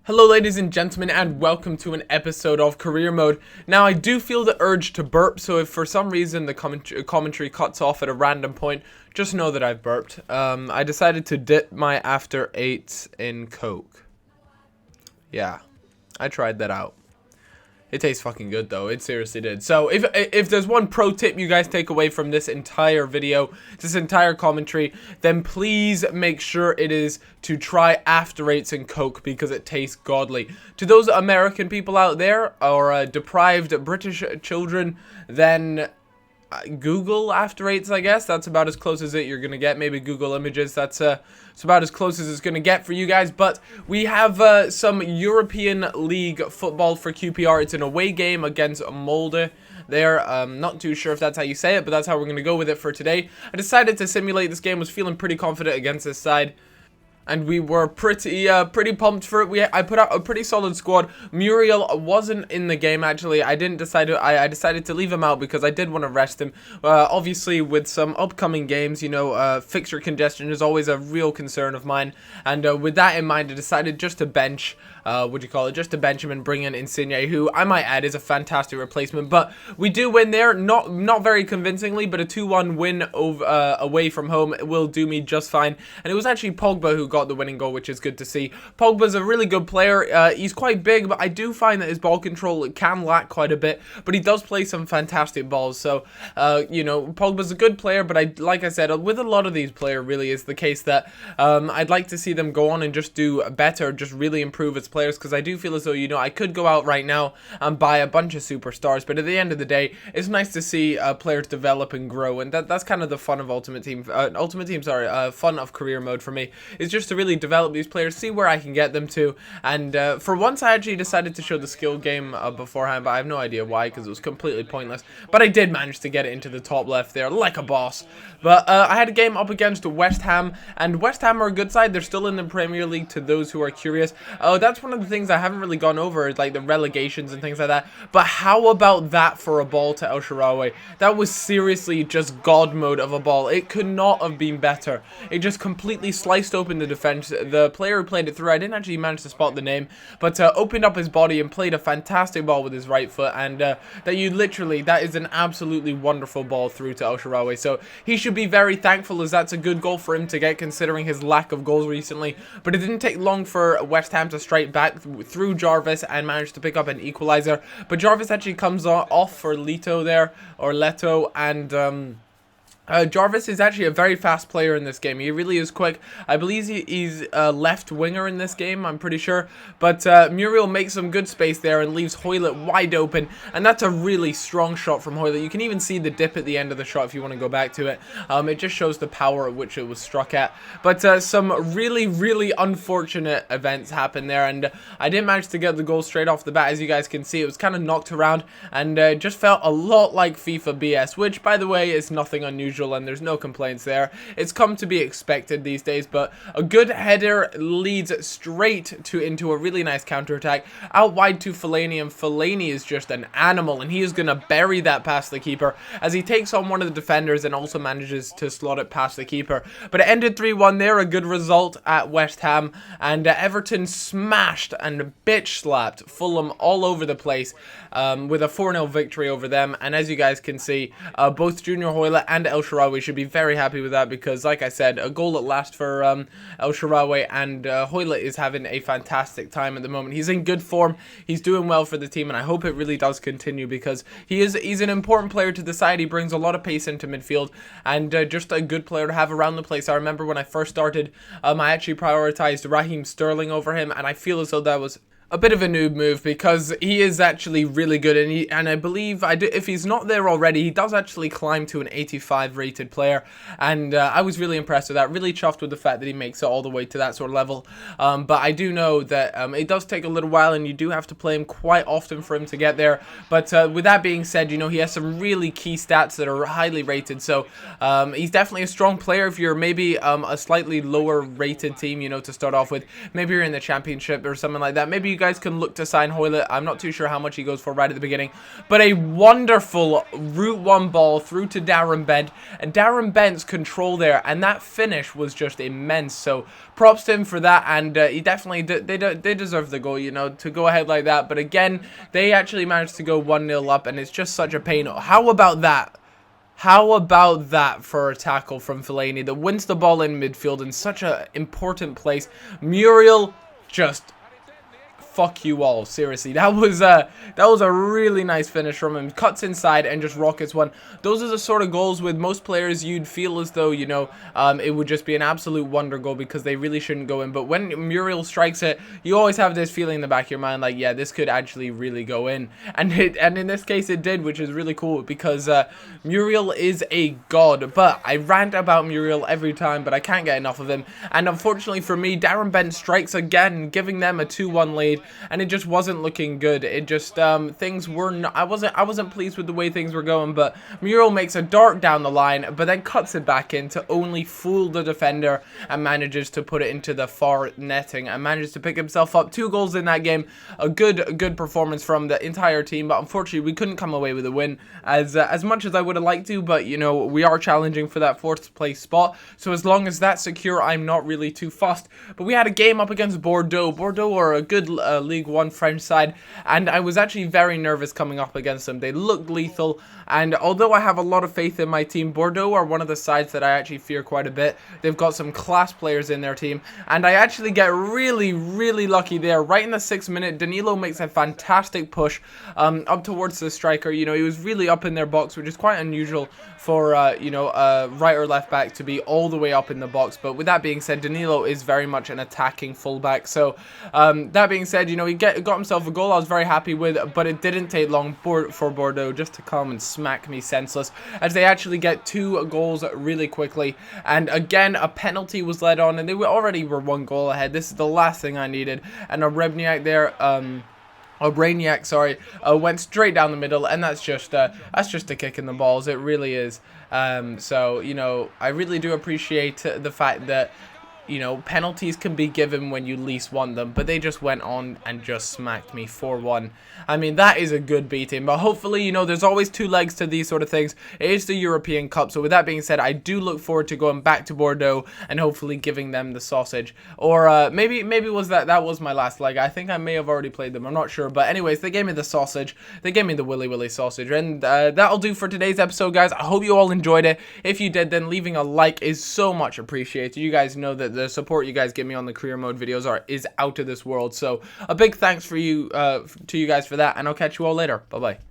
Hello ladies and gentlemen, and welcome to an episode of Career Mode. Now I do feel the urge to burp, so if for some reason the commentary cuts off at a random point, just know that I've burped. I decided to dip my after 8s in Coke. Yeah, I tried that out. It tastes fucking good though, it seriously did. So if there's one pro tip you guys take away from this entire video, this entire commentary, then please make sure it is to try after 8s and Coke because it tastes godly. To those American people out there, or deprived British children, then Google after 8s, I guess. That's about as close as you're gonna get. Maybe Google Images. That's it's about as close as it's gonna get for you guys. But we have some European League football for QPR. It's an away game against Molde. There, not too sure if that's how you say it, but that's how we're gonna go with it for today. I decided to simulate this game. Was feeling pretty confident against this side, and we were pretty pumped for it. I put out a pretty solid squad. Muriel wasn't in the game, actually. I decided to leave him out because I did want to rest him. Obviously, with some upcoming games, you know, fixture congestion is always a real concern of mine. And with that in mind, I decided just to bench, just to bench him and bring in Insigne, who I might add is a fantastic replacement. But we do win there, not very convincingly, but a 2-1 win away from home will do me just fine. And it was actually Pogba who got the winning goal, which is good to see. Pogba's a really good player. He's quite big, but I do find that his ball control can lack quite a bit, but he does play some fantastic balls. So you know, Pogba's a good player, but like I said, with a lot of these players, really is the case that I'd like to see them go on and just do better, just really improve as players, because I do feel as though, you know, I could go out right now and buy a bunch of superstars, but at the end of the day, it's nice to see players develop and grow, and that's kind of the fun of fun of career mode for me, is just to really develop these players, see where I can get them to. And for once I actually decided to show the skill game beforehand, but I have no idea why, because it was completely pointless. But I did manage to get it into the top left there like a boss. But I had a game up against West Ham, and West Ham are a good side. They're still in the Premier League, to those who are curious. That's one of the things I haven't really gone over, is like the relegations and things like that. But how about that for a ball to El Shaarawy? That was seriously just God mode of a ball. It could not have been better. It just completely sliced open the defense. The player who played it through, I didn't actually manage to spot the name, but opened up his body and played a fantastic ball with his right foot, and that is an absolutely wonderful ball through to El Shaarawy. So he should be very thankful, as that's a good goal for him to get, considering his lack of goals recently. But it didn't take long for West Ham to strike back through Jarvis and manage to pick up an equalizer. But Jarvis actually comes off for Leto there, or Leto, and Jarvis is actually a very fast player in this game. He really is quick. I believe he's a left winger in this game, I'm pretty sure. But Muriel makes some good space there and leaves Hoylett wide open. And that's a really strong shot from Hoylett. You can even see the dip at the end of the shot if you want to go back to it. It just shows the power at which it was struck at. But some really, really unfortunate events happened there. And I didn't manage to get the goal straight off the bat. As you guys can see, it was kind of knocked around. And just felt a lot like FIFA BS, which, by the way, is nothing unusual, and there's no complaints there. It's come to be expected these days. But a good header leads straight into a really nice counter-attack out wide to Fellaini, and Fellaini is just an animal, and he is going to bury that past the keeper as he takes on one of the defenders and also manages to slot it past the keeper. But it ended 3-1 there, a good result at West Ham, and Everton smashed and bitch slapped Fulham all over the place with a 4-0 victory over them. And as you guys can see, both Junior Hoylett and El Shaarawy should be very happy with that, because like I said, a goal at last for El Shaarawy, and Hoylett is having a fantastic time at the moment. He's in good form, he's doing well for the team, and I hope it really does continue, because he's an important player to the side. He brings a lot of pace into midfield, and just a good player to have around the place. I remember when I first started, I actually prioritized Raheem Sterling over him, and I feel as though that was a bit of a noob move, because he is actually really good, and I believe if he's not there already, he does actually climb to an 85 rated player, and I was really impressed with that. Really chuffed with the fact that he makes it all the way to that sort of level. But I do know that it does take a little while, and you do have to play him quite often for him to get there. But with that being said, you know, he has some really key stats that are highly rated, so he's definitely a strong player. If you're maybe a slightly lower rated team, you know, to start off with, maybe you're in the championship or something like that, maybe you guys can look to sign Hoylett. I'm not too sure how much he goes for right at the beginning. But a wonderful Route 1 ball through to Darren Bent. And Darren Bent's control there. And that finish was just immense. So props to him for that. And he definitely, they deserve the goal, you know, to go ahead like that. But again, they actually managed to go 1-0 up. And it's just such a pain. How about that? How about that for a tackle from Fellaini that wins the ball in midfield in such an important place? Muriel just... fuck you all, seriously. That was a really nice finish from him. Cuts inside and just rockets one. Those are the sort of goals with most players you'd feel as though, you know, it would just be an absolute wonder goal because they really shouldn't go in. But when Muriel strikes it, you always have this feeling in the back of your mind like, yeah, this could actually really go in. And in this case it did, which is really cool because Muriel is a god. But I rant about Muriel every time, but I can't get enough of him. And unfortunately for me, Darren Bent strikes again, giving them a 2-1 lead. And it just wasn't looking good. It just things were not, I wasn't pleased with the way things were going. But Muriel makes a dart down the line, but then cuts it back in to only fool the defender and manages to put it into the far netting and manages to pick himself up 2 goals in that game. A good performance from the entire team, but unfortunately we couldn't come away with a win as much as I would have liked to. But you know, we are challenging for that 4th place spot, so as long as that's secure, I'm not really too fussed. But we had a game up against Bordeaux. Bordeaux are a good League 1 French side, and I was actually very nervous coming up against them. They looked lethal, and although I have a lot of faith in my team, Bordeaux are one of the sides that I actually fear quite a bit. They've got some class players in their team, and I actually get really lucky there. Right in the 6th minute, Danilo makes a fantastic push up towards the striker. You know, he was really up in their box, which is quite unusual for, you know, right or left back to be all the way up in the box. But with that being said, Danilo is very much an attacking fullback. So, that being said, you know, he got himself a goal I was very happy with, but it didn't take long for Bordeaux just to come and smack me senseless, as they actually get 2 goals really quickly. And again, a penalty was led on, and they already were 1 goal ahead. This is the last thing I needed. And a Rebniak there, Brainiac, sorry, went straight down the middle, and that's just a kick in the balls. It really is. So, you know, I really do appreciate the fact that, you know, penalties can be given when you least want them, but they just went on and just smacked me 4-1. I mean, that is a good beating, but hopefully, you know, there's always 2 legs to these sort of things. It is the European Cup, so with that being said, I do look forward to going back to Bordeaux and hopefully giving them the sausage. Or maybe was that was my last leg. I think I may have already played them, I'm not sure, but anyways, they gave me the sausage. They gave me the Willy Willy sausage, and that'll do for today's episode, guys. I hope you all enjoyed it. If you did, then leaving a like is so much appreciated. You guys know that the support you guys give me on the career mode videos is out of this world, so a big thanks for you to you guys for that, and I'll catch you all later. Bye bye.